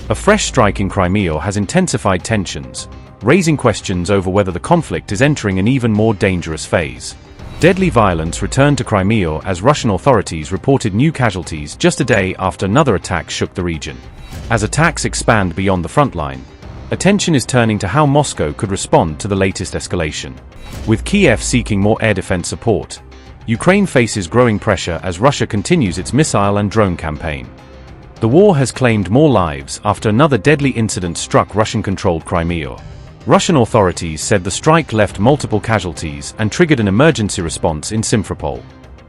A fresh strike in Crimea has intensified tensions, raising questions over whether the conflict is entering an even more dangerous phase. Deadly violence returned to Crimea as Russian authorities reported new casualties just a day after another attack shook the region. As attacks expand beyond the front line, attention is turning to how Moscow could respond to the latest escalation. With Kyiv seeking more air defense support, Ukraine faces growing pressure as Russia continues its missile and drone campaign. The war has claimed more lives after another deadly incident struck Russian-controlled Crimea. Russian authorities said the strike left multiple casualties and triggered an emergency response in Simferopol.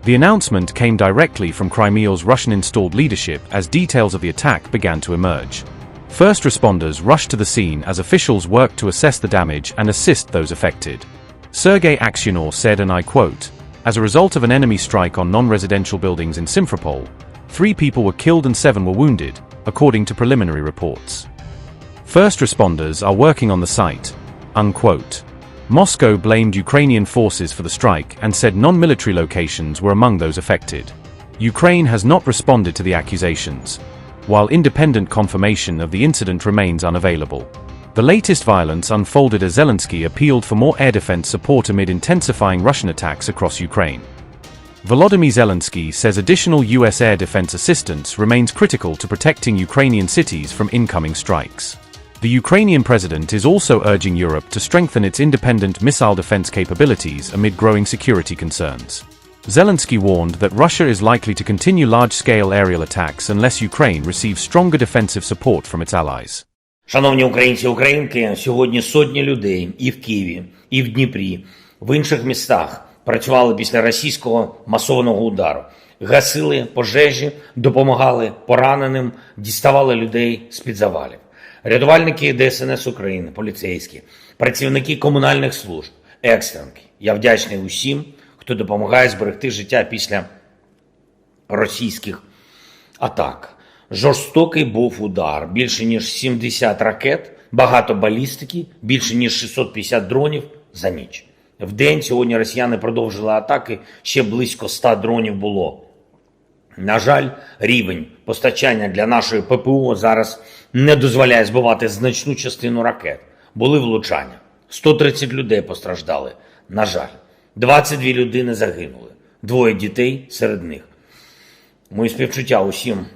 The announcement came directly from Crimea's Russian-installed leadership as details of the attack began to emerge. First responders rushed to the scene as officials worked to assess the damage and assist those affected. Sergey Aksyonov said, and I quote, "As a result of an enemy strike on non-residential buildings in Simferopol, 3 people were killed and 7 were wounded, according to preliminary reports. First responders are working on the site." Unquote. Moscow blamed Ukrainian forces for the strike and said non-military locations were among those affected. Ukraine has not responded to the accusations, while independent confirmation of the incident remains unavailable. The latest violence unfolded as Zelensky appealed for more air defense support amid intensifying Russian attacks across Ukraine. Volodymyr Zelensky says additional US air defense assistance remains critical to protecting Ukrainian cities from incoming strikes. The Ukrainian president is also urging Europe to strengthen its independent missile defense capabilities amid growing security concerns. Zelensky warned that Russia is likely to continue large-scale aerial attacks unless Ukraine receives stronger defensive support from its allies. Шановні українці і українки, сьогодні сотні людей і в Києві, і в Дніпрі, в інших містах працювали після російського масованого удару. Гасили пожежі, допомагали пораненим, діставали людей з-під завалів. Рятувальники ДСНС України, поліцейські, працівники комунальних служб, екстренки. Я вдячний усім, хто допомагає зберегти життя після російських атак. Жорстокий був удар. Більше ніж 70 ракет, багато балістики, більше ніж 650 дронів за ніч. В день сьогодні росіяни продовжили атаки, ще близько 100 дронів було. На жаль, рівень постачання для нашої ППО зараз не дозволяє збивати значну частину ракет. Були влучання. 130 людей постраждали. На жаль, 22 людини загинули. 2 дітей серед них. Мої співчуття усім,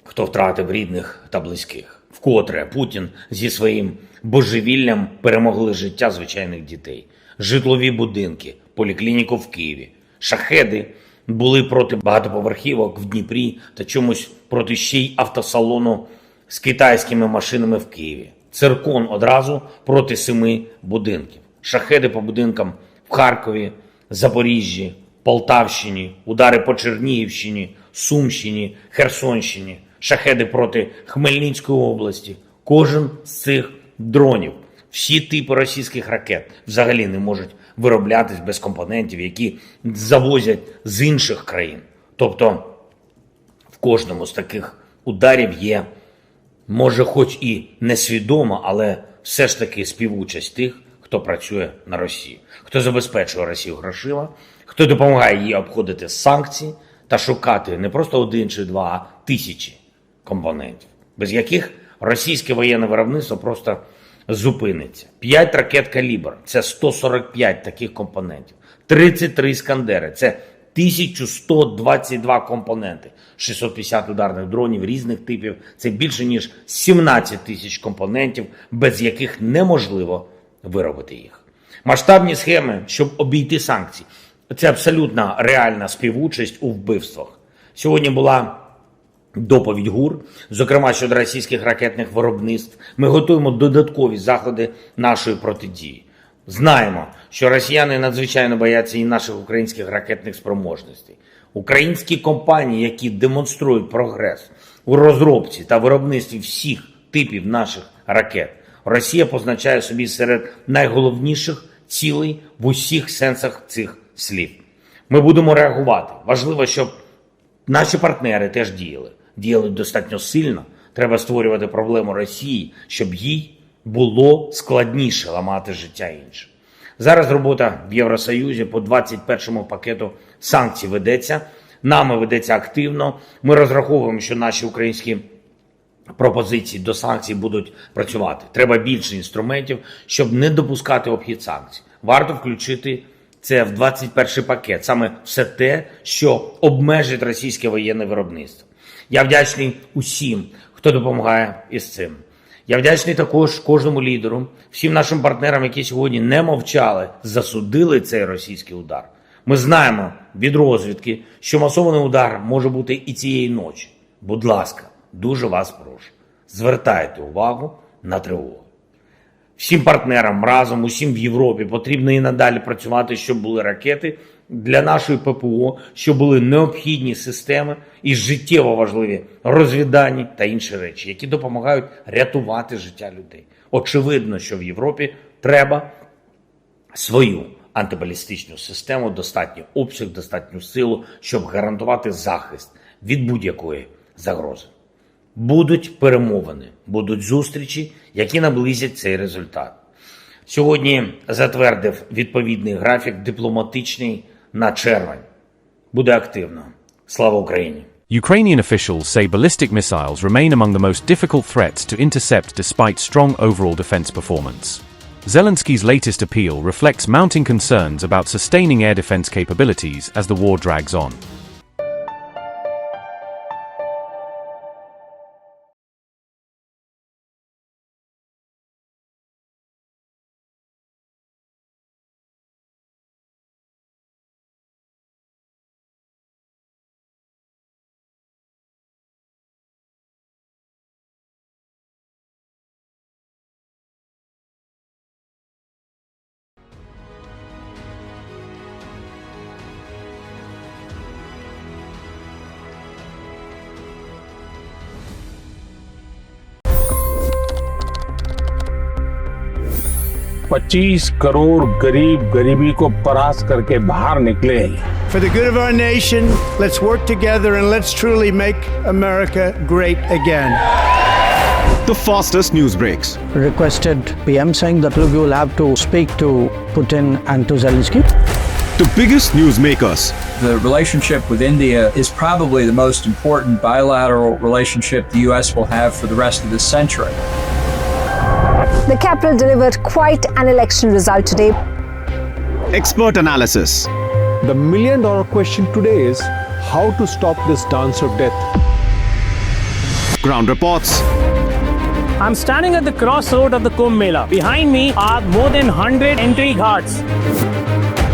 хто втратив рідних та близьких. Вкотре Путін зі своїм божевіллям перемогли життя звичайних дітей. Житлові будинки, поліклініку в Києві. Шахеди були проти багатоповерхівок в Дніпрі та чомусь проти ще й автосалону з китайськими машинами в Києві. Циркон одразу проти 7 будинків. Шахеди по будинкам в Харкові, Запоріжжі, Полтавщині, удари по Чернігівщині, Сумщині, Херсонщині, шахеди проти Хмельницької області. Кожен з цих дронів, всі типи російських ракет взагалі не можуть вироблятись без компонентів, які завозять з інших країн. Тобто в кожному з таких ударів є, може хоч і несвідомо, але все ж таки співучасть тих, хто працює на Росію, хто забезпечує Росію грошима, хто допомагає їй обходити санкції та шукати не просто 1 чи 2, а тисячі компонентів, без яких російське воєнне виробництво просто зупиниться. 5 ракет «Калібр» – це 145 таких компонентів. 33 «Іскандери» – це 1122 компоненти. 650 ударних дронів різних типів – це більше ніж 17 тисяч компонентів, без яких неможливо виробити їх. Масштабні схеми, щоб обійти санкції – це абсолютно реальна співучасть у вбивствах. Сьогодні була доповідь ГУР, зокрема щодо російських ракетних виробництв. Ми готуємо додаткові заходи нашої протидії. Знаємо, що росіяни надзвичайно бояться і наших українських ракетних спроможностей. Українські компанії, які демонструють прогрес у розробці та виробництві всіх типів наших ракет, Росія позначає собі серед найголовніших цілей в усіх сенсах цих слів. Ми будемо реагувати. Важливо, щоб наші партнери теж діяли достатньо сильно. Треба створювати проблему Росії, щоб їй було складніше ламати життя інших. Зараз робота в Євросоюзі по 21-му пакету санкцій ведеться. Нами ведеться активно. Ми розраховуємо, що наші українські пропозицій до санкцій будуть працювати. Треба більше інструментів, щоб не допускати обхід санкцій. Варто включити це в 21-й пакет, саме все те, що обмежить російське воєнне виробництво. Я вдячний усім, хто допомагає із цим. Я вдячний також кожному лідеру, всім нашим партнерам, які сьогодні не мовчали, засудили цей російський удар. Ми знаємо від розвідки, що масований удар може бути і цієї ночі. Будь ласка, дуже вас прошу, звертайте увагу на тривогу. Всім партнерам разом, усім в Європі потрібно і надалі працювати, щоб були ракети для нашої ППО, щоб були необхідні системи і життєво важливі розвіддані та інші речі, які допомагають рятувати життя людей. Очевидно, що в Європі треба свою антибалістичну систему, достатній обсяг, достатню силу, щоб гарантувати захист від будь-якої загрози. Будуть перемовини, будуть зустрічі, які наблизять цей результат. Сьогодні затвердив відповідний графік дипломатичний на червень. Буде активно. Слава Україні! Ukrainian officials say ballistic missiles remain among the most difficult threats to intercept despite strong overall defense performance. Zelensky's latest appeal reflects mounting concerns about sustaining air defense capabilities as the war drags on. $25 करोड़ गरीब गरीबी को परास्त करके बाहर निकले। For the good of our nation, let's work together and let's truly make America great again. The fastest news breaks. Requested PM saying that look, you will have to speak to Putin and to Zelensky. The biggest news makers. The relationship with India is probably the most important bilateral relationship the U.S. will have for the rest of this century. The capital delivered quite an election result today. Expert analysis. The million-dollar question today is how to stop this dance of death. Ground reports. I'm standing at the crossroad of the Kumbh Mela. Behind me are more than 100 entry ghats.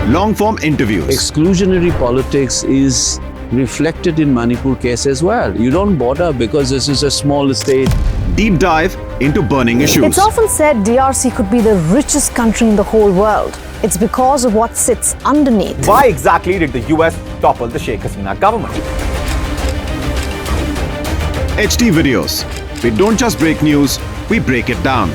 Long-form interviews. Exclusionary politics is reflected in Manipur case as well. You don't bother because this is a small state. Deep dive into burning issues. It's often said DRC could be the richest country in the whole world. It's because of what sits underneath. Why exactly did the US topple the Sheikh Hasina government? HT videos. We don't just break news, we break it down.